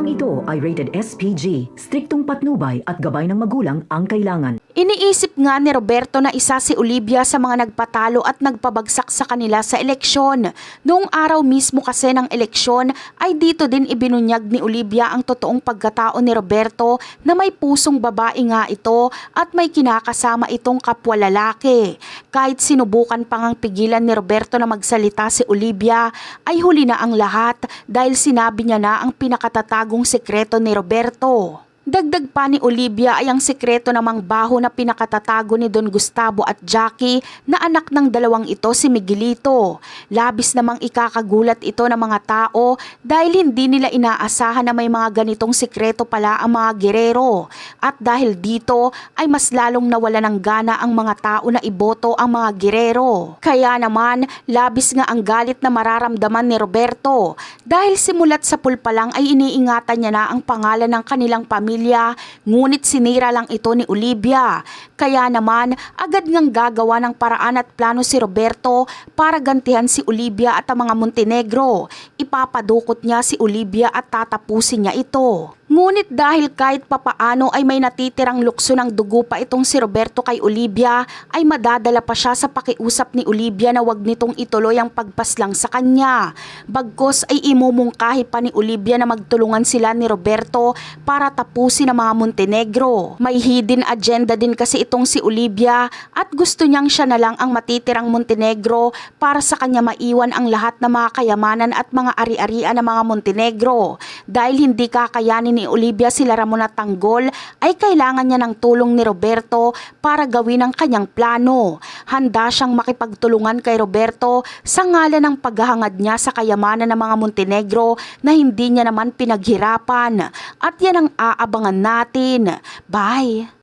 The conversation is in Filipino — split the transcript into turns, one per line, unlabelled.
Programang ito ay rated SPG, striktong patnubay at gabay ng magulang ang kailangan.
Iniisip nga ni Roberto na isa si Olivia sa mga nagpatalo at nagpabagsak sa kanila sa eleksyon. Noong araw mismo kasi ng eleksyon ay dito din ibinunyag ni Olivia ang totoong pagkatao ni Roberto na may pusong babae nga ito at may kinakasama itong kapwa lalaki. Kahit sinubukan pa ngang pigilan ni Roberto na magsalita si Olivia ay huli na ang lahat dahil sinabi niya na ang pinakatatagong sekreto ni Roberto. Dagdag pa ni Olivia ay ang sekreto namang baho na pinakatatago ni Don Gustavo at Jackie na anak ng dalawang ito si Miguelito. Labis namang ikakagulat ito ng mga tao dahil hindi nila inaasahan na may mga ganitong sekreto pala ang mga gerero. At dahil dito ay mas lalong nawala ng gana ang mga tao na iboto ang mga gerero. Kaya naman labis nga ang galit na mararamdaman ni Roberto dahil simulat sa pulpa lang ay iniingatan niya na ang pangalan ng kanilang pamilya. Ngunit sinira lang ito ni Olivia. Kaya naman agad ngang gagawa ng paraan at plano si Roberto para gantihan si Olivia at ang mga Montenegro. Ipapadukot niya si Olivia at tatapusin niya ito. Ngunit dahil kahit papaano ay may natitirang lukso ng dugo pa itong si Roberto kay Olivia, ay madadala pa siya sa pakiusap ni Olivia na wag nitong ituloy ang pagpaslang sa kanya. Bagkos ay imumungkahi pa ni Olivia na magtulungan sila ni Roberto para tapusin ang mga Montenegro. May hidden agenda din kasi itong si Olivia at gusto niyang siya na lang ang matitirang Montenegro para sa kanya maiwan ang lahat ng mga kayamanan at mga ari-arian ng mga Montenegro. Dahil hindi kakayanin ni Olivia sila Ramon at Tanggol ay kailangan niya ng tulong ni Roberto para gawin ang kanyang plano. Handa siyang makipagtulungan kay Roberto sa ngalan ng paghahangad niya sa kayamanan ng mga Montenegro na hindi niya naman pinaghirapan. At yan ang aabangan natin. Bye!